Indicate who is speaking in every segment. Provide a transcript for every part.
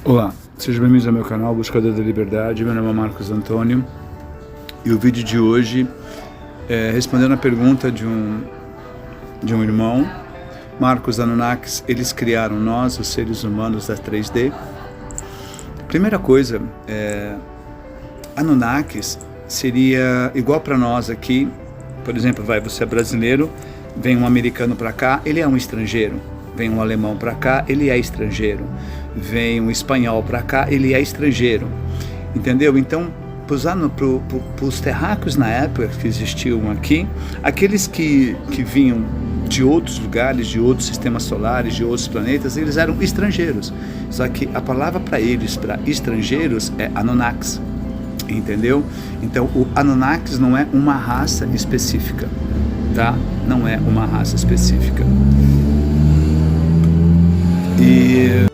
Speaker 1: Olá, sejam bem-vindos ao meu canal Buscador da Liberdade. Meu nome é Marcos Antônio e o vídeo de hoje é respondendo a pergunta de um irmão. Marcos, Anunnakis, eles criaram nós, os seres humanos da 3D. Primeira coisa, Anunnakis seria igual para nós aqui. Por exemplo, você é brasileiro, vem um americano para cá, ele é um estrangeiro. Vem um alemão para cá, ele é estrangeiro. Vem um espanhol para cá, ele é estrangeiro. Entendeu? Então, para os terráqueos na época que existiam aqui, aqueles que vinham de outros lugares, de outros sistemas solares, de outros planetas, eles eram estrangeiros. Só que a palavra para eles, para estrangeiros, é Anunnakis. Entendeu? Então, o Anunnakis não é uma raça específica, tá? Não é uma raça específica. E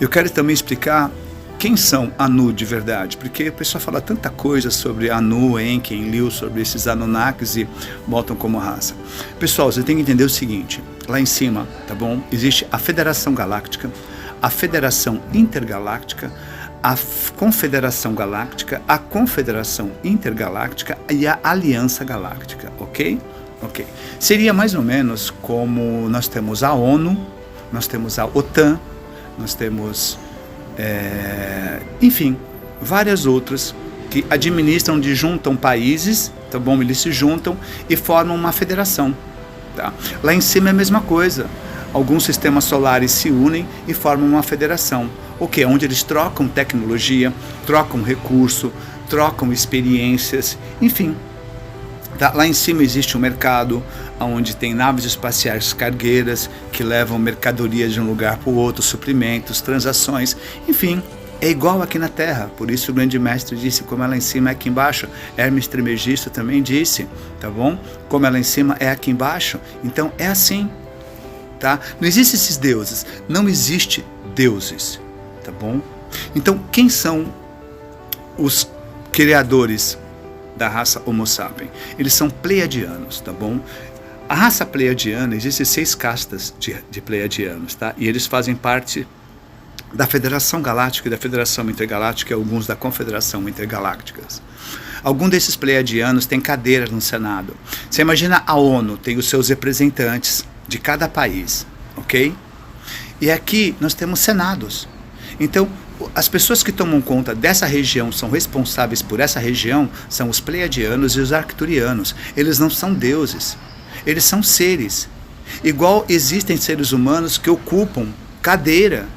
Speaker 1: eu quero também explicar quem são Anu de verdade, porque o pessoal fala tanta coisa sobre Anu, Enki, Enlil, sobre esses Anunnakis e botam como raça. Pessoal, você tem que entender o seguinte, lá em cima, tá bom? Existe a Federação Galáctica, a Federação Intergaláctica, a Confederação Galáctica, a Confederação Intergaláctica e a Aliança Galáctica, ok? Ok. Seria mais ou menos como nós temos a ONU, nós temos a OTAN, nós temos, enfim, várias outras que administram, onde juntam países, tá bom? Eles se juntam e formam uma federação, tá? Lá em cima é a mesma coisa. Alguns sistemas solares se unem e formam uma federação, ok? Onde eles trocam tecnologia, trocam recurso, trocam experiências, enfim. Tá? Lá em cima existe um mercado onde tem naves espaciais cargueiras que levam mercadorias de um lugar para o outro, suprimentos, transações, enfim, é igual aqui na Terra. Por isso o grande mestre disse, como é lá em cima é aqui embaixo. Hermes Trismegisto também disse, tá bom? Como é lá em cima é aqui embaixo. Então é assim, tá? Não existem esses deuses, não existe deuses, tá bom? Então quem são os criadores da raça Homo sapiens? Eles são pleiadianos, tá bom? A raça pleiadiana, existem 6 castas de pleiadianos, tá? E eles fazem parte da Federação Galáctica e da Federação Intergaláctica e alguns da Confederação Intergalácticas. Alguns desses pleiadianos têm cadeiras no Senado. Você imagina a ONU, tem os seus representantes de cada país, ok? E aqui nós temos senados. Então, as pessoas que tomam conta dessa região, são responsáveis por essa região, são os pleiadianos e os arcturianos. Eles não são deuses, eles são seres. Igual existem seres humanos que ocupam cadeira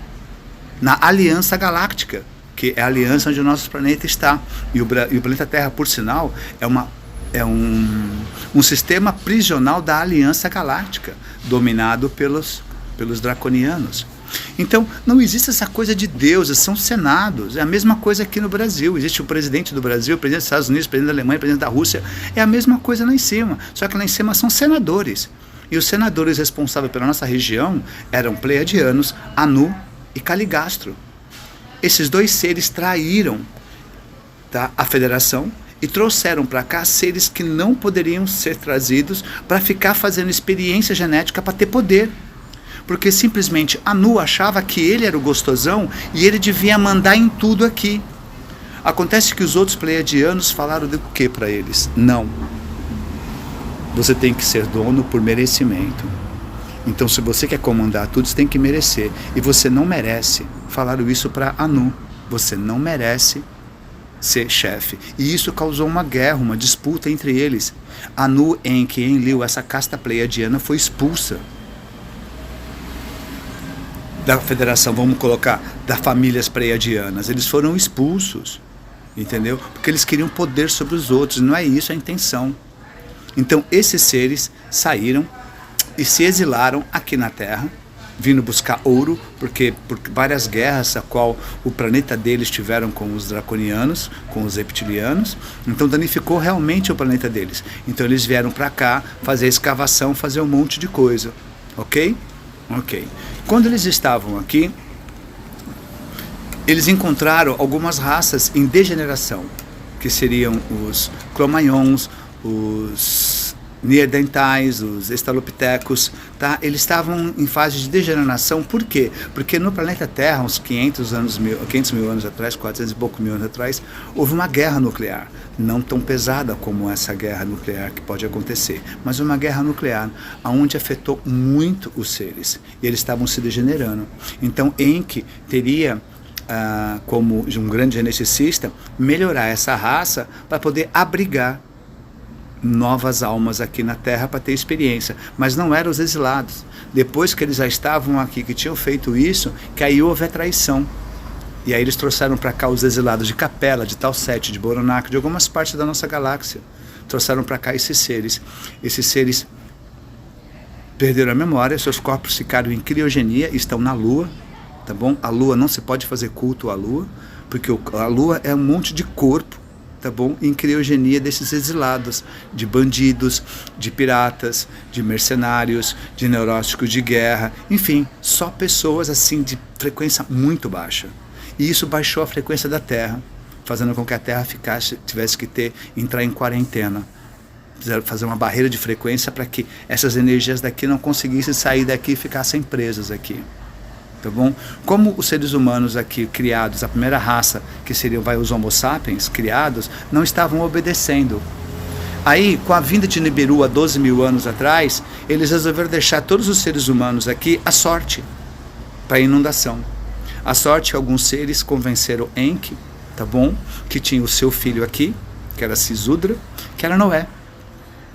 Speaker 1: na Aliança Galáctica, que é a aliança onde o nosso planeta está. E o planeta Terra, por sinal, é um sistema prisional da Aliança Galáctica, dominado pelos draconianos. Então, não existe essa coisa de deuses, são senados. É a mesma coisa aqui no Brasil. Existe o presidente do Brasil, o presidente dos Estados Unidos, o presidente da Alemanha, o presidente da Rússia. É a mesma coisa lá em cima. Só que lá em cima são senadores. E os senadores responsáveis pela nossa região eram pleiadianos, Anu e Caligastro. Esses 2 seres traíram, tá, a federação e trouxeram para cá seres que não poderiam ser trazidos para ficar fazendo experiência genética para ter poder. Porque simplesmente Anu achava que ele era o gostosão e ele devia mandar em tudo aqui. Acontece que os outros pleiadianos falaram do que para eles? Não. Você tem que ser dono por merecimento. Então, se você quer comandar tudo, você tem que merecer. E você não merece. Falaram isso para Anu. Você não merece ser chefe. E isso causou uma guerra, uma disputa entre eles. Anu, Enki, Enlil, essa casta pleiadiana foi expulsa da federação, vamos colocar, das famílias pleiadianas. Eles foram expulsos, entendeu? Porque eles queriam poder sobre os outros, não é isso a intenção. Então esses seres saíram e se exilaram aqui na Terra, vindo buscar ouro, porque por várias guerras a qual o planeta deles tiveram com os draconianos, com os reptilianos, então danificou realmente o planeta deles. Então eles vieram para cá fazer escavação, fazer um monte de coisa, ok? Ok. Quando eles estavam aqui, eles encontraram algumas raças em degeneração, que seriam os Cro-Magnons, os neandertais, os estalopitecos, tá? Eles estavam em fase de degeneração. Por quê? Porque no planeta Terra, uns 500 mil anos atrás, 400 e poucos mil anos atrás, houve uma guerra nuclear. Não tão pesada como essa guerra nuclear que pode acontecer, mas uma guerra nuclear onde afetou muito os seres. E eles estavam se degenerando. Então, Enki teria, como um grande geneticista, melhorar essa raça para poder abrigar novas almas aqui na Terra para ter experiência, mas não eram os exilados. Depois que eles já estavam aqui, que tinham feito isso, que aí houve a traição. E aí eles trouxeram para cá os exilados de Capela, de Talsete, de Boronac, de algumas partes da nossa galáxia. Trouxeram para cá esses seres. Esses seres perderam a memória, seus corpos ficaram em criogenia, estão na Lua, tá bom? A Lua, não se pode fazer culto à Lua, porque a Lua é um monte de corpo, tá bom? Em criogenia desses exilados, de bandidos, de piratas, de mercenários, de neuróticos de guerra, enfim, só pessoas assim de frequência muito baixa. E isso baixou a frequência da Terra, fazendo com que a Terra tivesse que entrar em quarentena, fazer uma barreira de frequência para que essas energias daqui não conseguissem sair daqui e ficassem presas aqui. Tá bom? Como os seres humanos aqui criados, a primeira raça, que seriam os Homo sapiens criados, não estavam obedecendo. Aí, com a vinda de Nibiru há 12 mil anos atrás, eles resolveram deixar todos os seres humanos aqui à sorte, para a inundação. A sorte que alguns seres convenceram Enki, tá bom? Que tinha o seu filho aqui, que era Sisudra, que era Noé,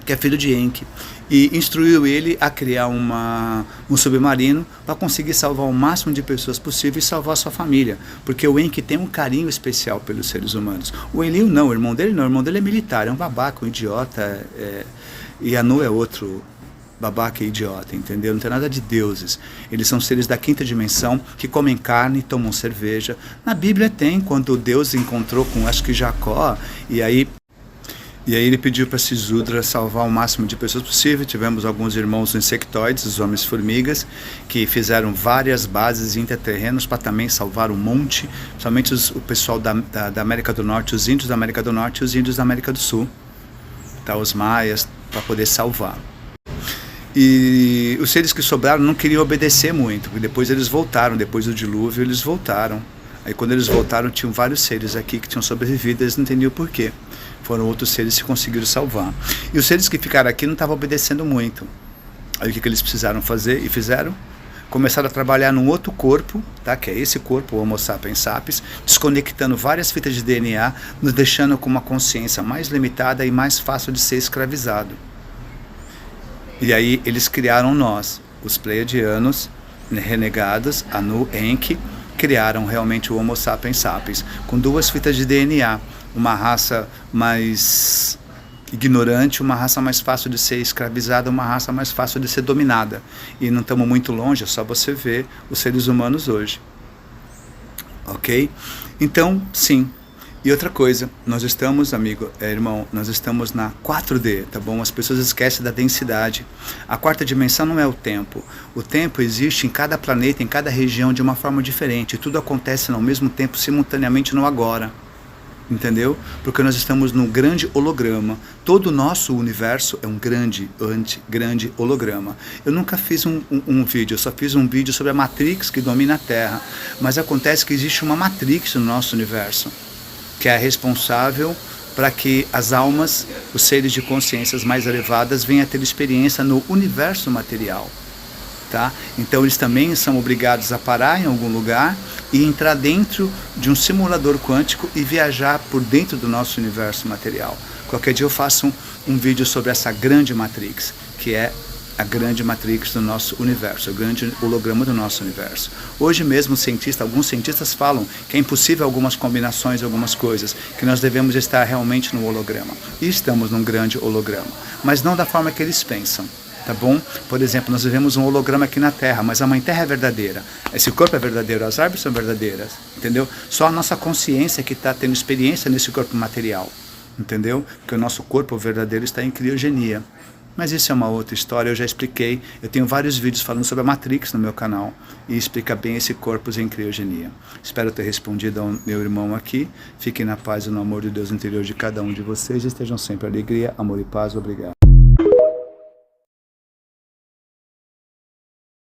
Speaker 1: que é filho de Enki. E instruiu ele a criar um submarino para conseguir salvar o máximo de pessoas possível e salvar a sua família. Porque o Enki tem um carinho especial pelos seres humanos. O Enlil não, o irmão dele não. O irmão dele é militar, é um babaca, um idiota. E Anu é outro babaca e idiota, entendeu? Não tem nada de deuses. Eles são seres da quinta dimensão que comem carne, tomam cerveja. Na Bíblia tem, quando Deus encontrou com, acho que Jacó, e aí ele pediu para Sisudra salvar o máximo de pessoas possível. Tivemos alguns irmãos insectoides, os homens-formigas, que fizeram várias bases interterrenos para também salvar um monte, somente o pessoal da América do Norte, os índios da América do Norte e os índios da América do Sul, tá, os maias, para poder salvar. E os seres que sobraram não queriam obedecer muito, porque depois eles voltaram, depois do dilúvio eles voltaram. Aí quando eles voltaram tinham vários seres aqui que tinham sobrevivido, eles não entendiam por quê. Foram outros seres que conseguiram salvar. E os seres que ficaram aqui não estavam obedecendo muito. Aí o que eles precisaram fazer e fizeram? Começaram a trabalhar num outro corpo, tá? Que é esse corpo, o Homo sapiens sapiens, desconectando várias fitas de DNA, nos deixando com uma consciência mais limitada e mais fácil de ser escravizado. E aí eles criaram nós, os pleiadianos, renegados, Anu, Enki, criaram realmente o Homo sapiens sapiens, com duas fitas de DNA, uma raça mais ignorante, uma raça mais fácil de ser escravizada, uma raça mais fácil de ser dominada. E não estamos muito longe, é só você ver os seres humanos hoje. Ok? Então, sim. E outra coisa, nós estamos, amigo, irmão, nós estamos na 4D, tá bom? As pessoas esquecem da densidade. A quarta dimensão não é o tempo. O tempo existe em cada planeta, em cada região, de uma forma diferente. Tudo acontece ao mesmo tempo, simultaneamente, no agora. Entendeu? Porque nós estamos num grande holograma. Todo o nosso universo é um grande holograma. Eu nunca fiz um vídeo, eu só fiz um vídeo sobre a Matrix que domina a Terra. Mas acontece que existe uma Matrix no nosso universo, que é responsável para que as almas, os seres de consciências mais elevadas, venham a ter experiência no universo material. Tá? Então eles também são obrigados a parar em algum lugar e entrar dentro de um simulador quântico e viajar por dentro do nosso universo material. Qualquer dia eu faço um vídeo sobre essa grande Matrix, que é a grande Matrix do nosso universo, o grande holograma do nosso universo. Hoje mesmo alguns cientistas falam que é impossível algumas combinações, algumas coisas, que nós devemos estar realmente no holograma. E estamos num grande holograma, mas não da forma que eles pensam. Tá bom? Por exemplo, nós vivemos um holograma aqui na Terra, mas a Mãe Terra é verdadeira. Esse corpo é verdadeiro, as árvores são verdadeiras, entendeu? Só a nossa consciência que está tendo experiência nesse corpo material, entendeu? Porque o nosso corpo verdadeiro está em criogenia. Mas isso é uma outra história, eu já expliquei. Eu tenho vários vídeos falando sobre a Matrix no meu canal e explica bem esse corpo em criogenia. Espero ter respondido ao meu irmão aqui. Fiquem na paz e no amor de Deus interior de cada um de vocês. Estejam sempre em alegria, amor e paz. Obrigado.